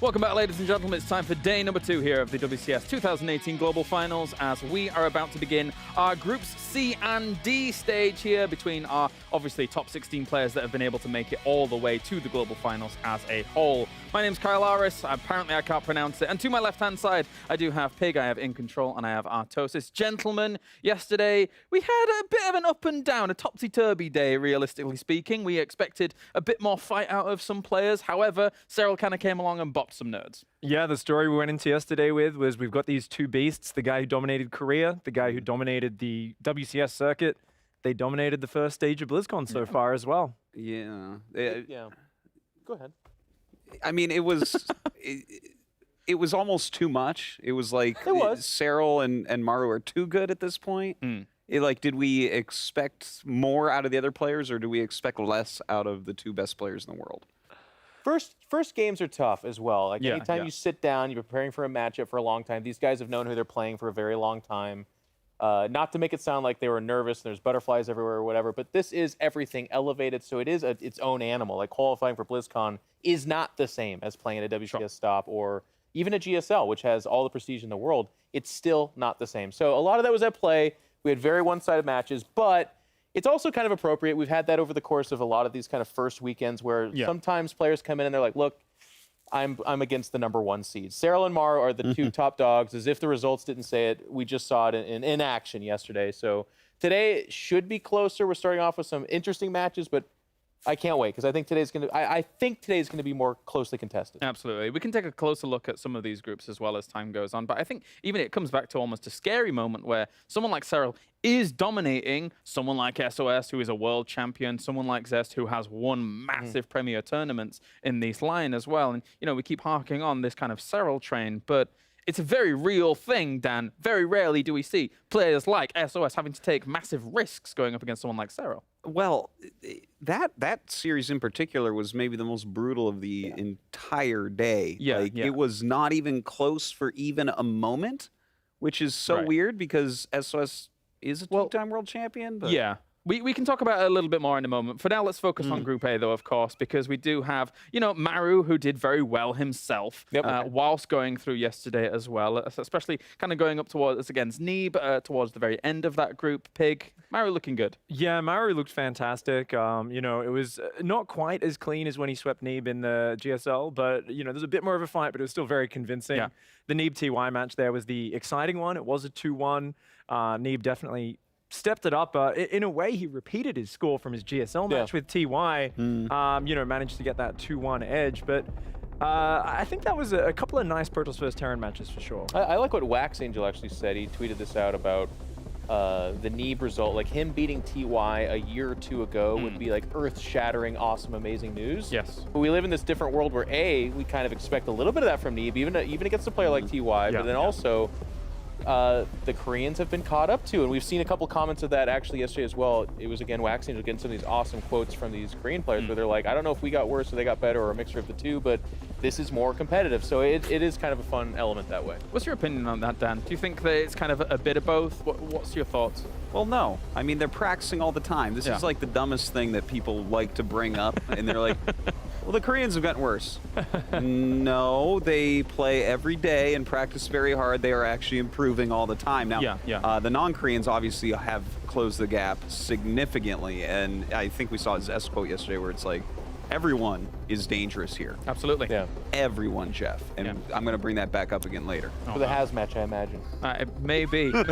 Welcome back, ladies and gentlemen. It's time for day number 2 here of the WCS 2018 Global Finals as we are about to begin our Groups C and D stage here between our, obviously, top 16 players that have been able to make it all the way to the Global Finals as a whole. My name's Kyle Aris. Apparently, I can't pronounce it. And to my left-hand side, I do have Pig, I have In Control, and I have Artosis. Gentlemen, yesterday, we had a bit of an up and down, a topsy-turvy day, realistically speaking. We expected a bit more fight out of some players. However, Cyril kind of came along and bopped some nerds. Yeah, the story we went into yesterday with was we've got these two beasts, the guy who dominated Korea, the guy who dominated the WCS circuit. They dominated the first stage of BlizzCon so far as well. Yeah. Yeah. Go ahead. I mean, it was it was almost too much. It was like Cyril and Maru are too good at this point. Did we expect more out of the other players, or do we expect less out of the two best players in the world? First games are tough as well. Like anytime you sit down, you're preparing for a matchup for a long time. These guys have known who they're playing for a very long time. Not to make it sound like they were nervous and there's butterflies everywhere or whatever, but this is everything elevated, so it is its own animal. Like qualifying for BlizzCon is not the same as playing at a WCS stop or even a GSL, which has all the prestige in the world. It's still not the same. So a lot of that was at play. We had very one-sided matches, but it's also kind of appropriate. We've had that over the course of a lot of these kind of first weekends where sometimes players come in and they're like, look, I'm against the #1 seed. Cyril and Maru are the two top dogs. As if the results didn't say it, we just saw it in action yesterday. So today should be closer. We're starting off with some interesting matches, but I can't wait because I think today's going to. I think today's going to be more closely contested. Absolutely. We can take a closer look at some of these groups as well as time goes on. But I think even it comes back to almost a scary moment where someone like Cyril is dominating someone like SOS, who is a world champion, someone like Zest, who has won massive premier tournaments in this line as well. And, you know, we keep harking on this kind of Cyril train, but it's a very real thing, Dan. Very rarely do we see players like SOS having to take massive risks going up against someone like Cyril. Well, that series in particular was maybe the most brutal of the entire day. It was not even close for even a moment, which is so weird because SOS is a two-time world champion. But yeah. We can talk about it a little bit more in a moment. For now, let's focus on Group A, though, of course, because we do have, you know, Maru, who did very well himself whilst going through yesterday as well, especially kind of going up towards against Neeb towards the very end of that group. Pig, Maru looking good. Yeah, Maru looked fantastic. You know, it was not quite as clean as when he swept Neeb in the GSL, but, you know, there's a bit more of a fight, but it was still very convincing. Yeah. The Neeb-TY match there was the exciting one. It was a 2-1. Neeb definitely stepped it up. In a way, he repeated his score from his GSL match with TY. You know, managed to get that 2-1 edge. But I think that was a couple of nice Protoss vs. Terran matches for sure. I like what Wax Angel actually said. He tweeted this out about the Neeb result. Like him beating TY a year or two ago would be like earth-shattering, awesome, amazing news. Yes. But we live in this different world where we kind of expect a little bit of that from Neeb, even against a player like TY, but then also the Koreans have been caught up to, and we've seen a couple comments of that actually yesterday as well. It was again Wax Angel getting some of these awesome quotes from these Korean players where they're like, I don't know if we got worse or they got better or a mixture of the two, but this is more competitive. So it is kind of a fun element that way. What's your opinion on that, Dan? Do you think that it's kind of a bit of both? What's your thoughts? Well, no. I mean, they're practicing all the time. This is like the dumbest thing that people like to bring up, and they're like, well, the Koreans have gotten worse. No, they play every day and practice very hard. They are actually improving all the time. Now, the non-Koreans obviously have closed the gap significantly, and I think we saw Zest quote yesterday where it's like, everyone is dangerous here. Absolutely. Yeah. Everyone, Jeff. And I'm going to bring that back up again later. For the Has match, I imagine. Maybe. But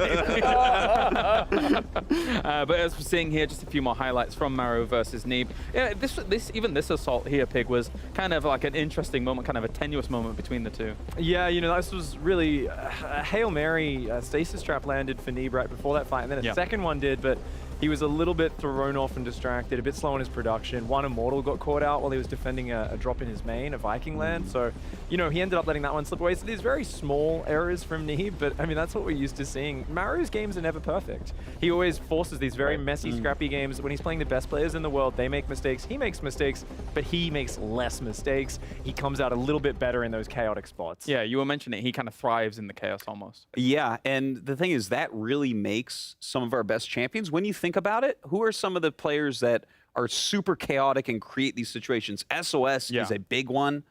as we're seeing here, just a few more highlights from Maru versus Neeb. Yeah, this assault here, Pig, was kind of like an interesting moment, kind of a tenuous moment between the two. Yeah, you know, this was really a Hail Mary stasis trap landed for Neeb right before that fight, and then a second one did, but he was a little bit thrown off and distracted, a bit slow in his production. One Immortal got caught out while he was defending a drop in his main, a Viking land. So, you know, he ended up letting that one slip away. So there's very small errors from Neeb, but I mean, that's what we're used to seeing. Maru's games are never perfect. He always forces these very messy, scrappy games. When he's playing the best players in the world, they make mistakes. He makes mistakes, but he makes less mistakes. He comes out a little bit better in those chaotic spots. Yeah, you were mentioning it. He kind of thrives in the chaos almost. Yeah, and the thing is, that really makes some of our best champions. When you think about it, who are some of the players that are super chaotic and create these situations? SOS is a big one.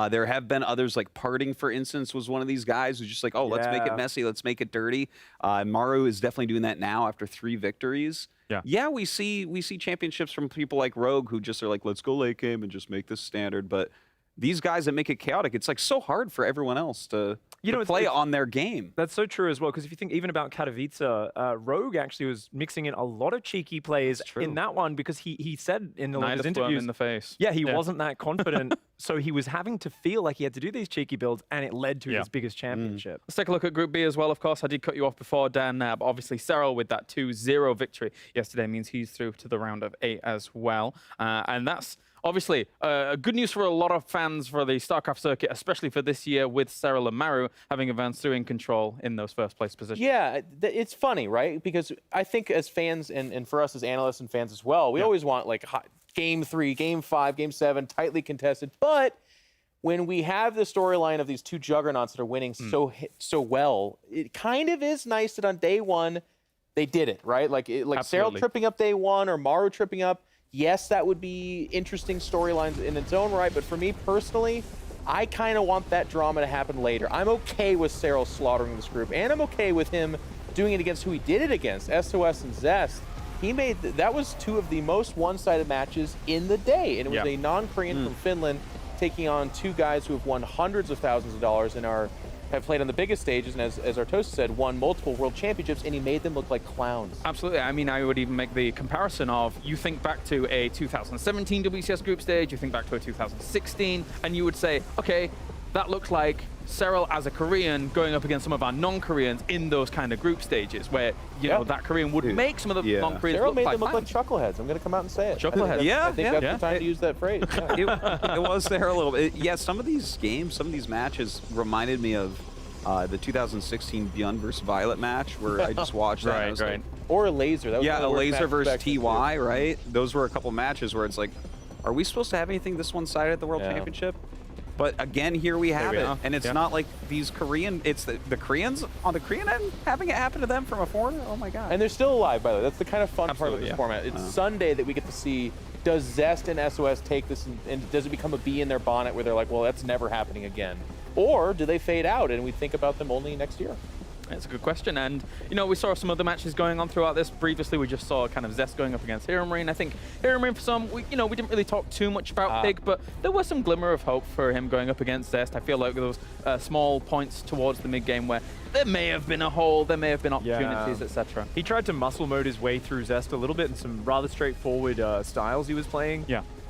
There have been others, like Parting, for instance, was one of these guys who's just like, oh, let's make it messy, let's make it dirty. Maru is definitely doing that now after 3 victories. Yeah, we see championships from people like Rogue who just are like, let's go late game and just make this standard. But these guys that make it chaotic, it's like so hard for everyone else to play on their game. That's so true as well, because if you think even about Katowice, Rogue actually was mixing in a lot of cheeky plays in that one, because he said in the interviews in the face. Yeah, he wasn't that confident, so he was having to feel like he had to do these cheeky builds, and it led to his biggest championship. Let's take a look at Group B as well, of course. I did cut you off before, Dan. But obviously, Serral with that 2-0 victory yesterday means he's through to the round of 8 as well. And that's obviously good news for a lot of fans for the StarCraft circuit, especially for this year with Serral and Maru having advanced through in control in those first place positions. Yeah, it's funny, right? Because I think as fans and for us as analysts and fans as well, we always want like Game 3, Game 5, Game 7, tightly contested. But when we have the storyline of these 2 juggernauts that are winning so well, it kind of is nice that on day 1 they did it, right? Like Serral tripping up day 1 or Maru tripping up. Yes, that would be interesting storylines in its own right, but for me personally, I kind of want that drama to happen later. I'm okay with Serral slaughtering this group, and I'm okay with him doing it against who he did it against, SOS and Zest. He made that was 2 of the most one-sided matches in the day, and it was a non-Korean from Finland taking on 2 guys who have won hundreds of thousands of dollars and have played on the biggest stages, and as Artosis said, won multiple world championships, and he made them look like clowns. Absolutely. I mean, I would even make the comparison of, you think back to a 2017 WCS group stage, you think back to a 2016, and you would say, okay, that looks like Serral as a Korean going up against some of our non-Koreans in those kind of group stages where, you know, that Korean would make some of the non-Koreans Serral made like them look like chuckleheads. I'm going to come out and say it. Chuckleheads. I think that's the time to use that phrase. It was there a little bit. Yeah, some of these games, some of these matches reminded me of the 2016 Beyond versus Violet match where I just watched that. And I was like, or a laser. That was a laser versus TY, right? Those were a couple matches where it's like, are we supposed to have anything this one-sided at the World Championship? But again, here we have it. And it's not like these Korean, it's the Koreans on the Korean end having it happen to them from a foreigner? Oh my God. And they're still alive, by the way. That's the kind of fun part of this format. It's Sunday that we get to see, does Zest and SOS take this and does it become a bee in their bonnet where they're like, well, that's never happening again? Or do they fade out and we think about them only next year? That's a good question. And, you know, we saw some other matches going on throughout this. Previously, we just saw kind of Zest going up against Hero Marine. I think Hero Marine, for some, we didn't really talk too much about Pig, but there was some glimmer of hope for him going up against Zest. I feel like there was small points towards the mid-game where there may have been a hole, there may have been opportunities, etc. He tried to muscle mode his way through Zest a little bit in some rather straightforward styles he was playing.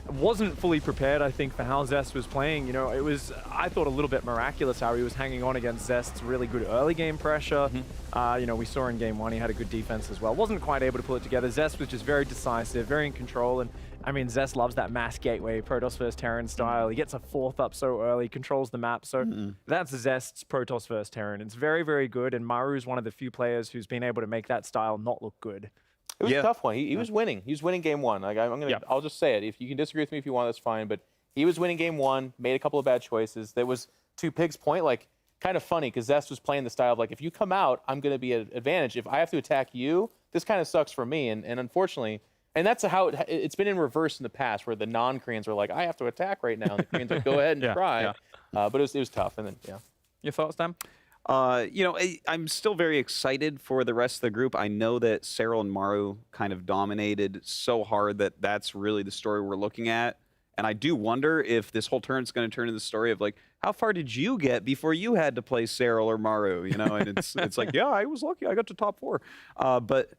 Wasn't fully prepared, I think, for how Zest was playing. You know, it was, I thought, a little bit miraculous how he was hanging on against Zest's really good early game pressure. You know, we saw in game 1 he had a good defense as well. Wasn't quite able to pull it together. Zest was just very decisive, very in control. And I mean, Zest loves that mass gateway, Protoss versus Terran style. He gets a 4th up so early, controls the map. So that's Zest's Protoss versus Terran. It's very, very good. And Maru's one of the few players who's been able to make that style not look good. It was a tough one. He was winning. He was winning game 1. Like I'll just say it. If you can disagree with me if you want, that's fine. But he was winning game 1. Made a couple of bad choices. That was, to Pig's point, like kind of funny because Zest was playing the style of like, if you come out, I'm going to be at an advantage. If I have to attack you, this kind of sucks for me. And unfortunately, and that's how it's been in reverse in the past, where the non-Koreans were like, I have to attack right now, and the Koreans are like, go ahead and try. But it was tough. And then Your thoughts, Dan? You know, I'm still very excited for the rest of the group. I know that Serral and Maru kind of dominated so hard that that's really the story we're looking at. And I do wonder if this whole turn is going to turn into the story of like, how far did you get before you had to play Serral or Maru? You know, and it's like, yeah, I was lucky. I got to top 4. But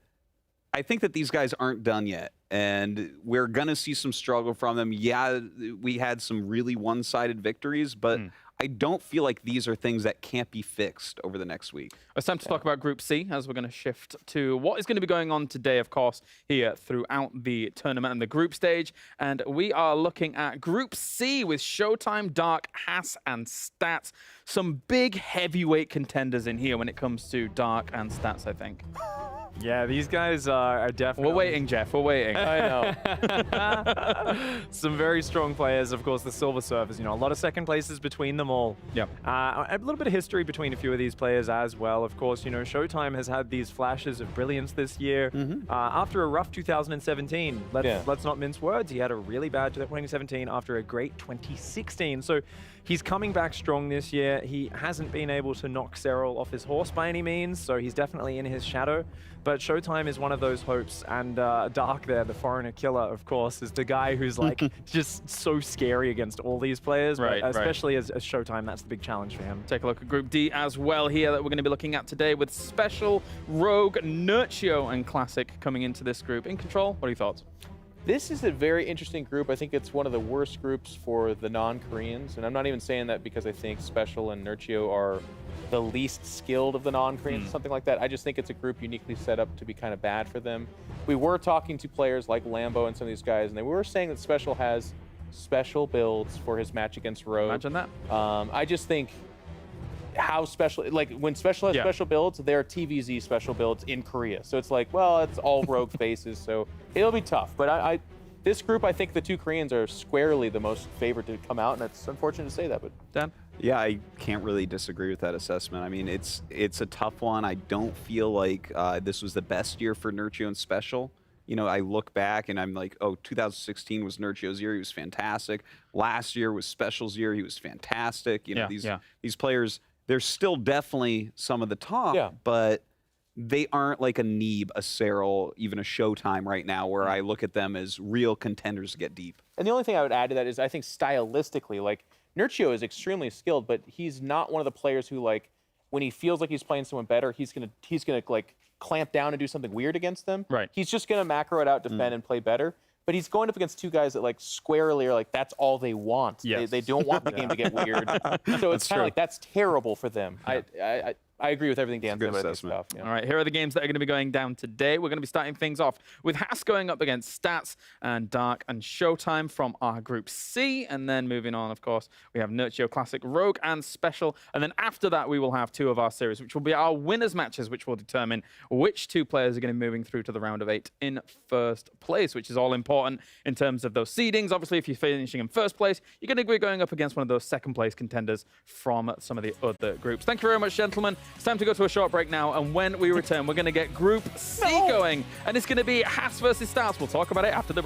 I think that these guys aren't done yet. And we're going to see some struggle from them. Yeah, we had some really one-sided victories, but I don't feel like these are things that can't be fixed over the next week. It's time to talk about Group C, as we're going to shift to what is going to be going on today, of course, here throughout the tournament and the group stage. And we are looking at Group C with Showtime, Dark, Haas, and Stats. Some big heavyweight contenders in here when it comes to Dark and Stats, I think. Yeah, these guys are definitely... We're waiting, Jeff. We're waiting. I know. Some very strong players, of course, the Silver Surfers. You know, a lot of second places between them all. Yeah. A little bit of history between a few of these players as well. Of course, you know, Showtime has had these flashes of brilliance this year. After a rough 2017, let's not mince words. He had a really bad 2017 after a great 2016. So he's coming back strong this year. He hasn't been able to knock Serral off his horse by any means, so he's definitely in his shadow. But Showtime is one of those hopes, and Dark there, the foreigner killer, of course, is the guy who's like just so scary against all these players, right, but especially as Showtime, that's the big challenge for him. Take a look at Group D as well here that we're going to be looking at today with Special, Rogue, Nurtio, and Classic coming into this group. In control, what are your thoughts? This is a very interesting group. I think it's one of the worst groups for the non-Koreans, and I'm not even saying that because I think Special and Nurtio are the least skilled of the non-Koreans, something like that. I just think it's a group uniquely set up to be kind of bad for them. We were talking to players like Lambo and some of these guys, and they were saying that Special has special builds for his match against Rogue. Imagine that. I just think how special, like when Special has special builds, they're TVZ special builds in Korea. So it's like, well, it's all Rogue faces, so it'll be tough. But this group, I think the two Koreans are squarely the most favored to come out, and it's unfortunate to say that, but Dan? Yeah, I can't really disagree with that assessment. I mean, it's a tough one. I don't feel like this was the best year for Nurtio and Special. You know, I look back and I'm like, oh, 2016 was Nurtio's year. He was fantastic. Last year was Special's year. He was fantastic. You know, these players, they're still definitely some of the top, but they aren't like a Neeb, a Serral, even a Showtime right now, where I look at them as real contenders to get deep. And the only thing I would add to that is I think stylistically, like, Nurtio is extremely skilled, but he's not one of the players who, like, when he feels like he's playing someone better, he's gonna like clamp down and do something weird against them. Right. He's just gonna macro it out, defend, and play better. But he's going up against two guys that like squarely are like that's all they want. Yes. They don't want the game to get weird. So it's kind of like that's terrible for them. I agree with everything Dan said about this stuff. All right, here are the games that are going to be going down today. We're going to be starting things off with Haas going up against Stats and Dark and Showtime from our Group C. And then moving on, of course, we have Nurtio, Classic, Rogue, and Special. And then after that, we will have two of our series, which will be our winners matches, which will determine which two players are going to be moving through to the round of 8 in first place, which is all important in terms of those seedings. Obviously, if you're finishing in first place, you're going to be going up against one of those second place contenders from some of the other groups. Thank you very much, gentlemen. It's time to go to a short break now, and when we return, we're going to get Group C going, and it's going to be Haas versus Stars. We'll talk about it after the break.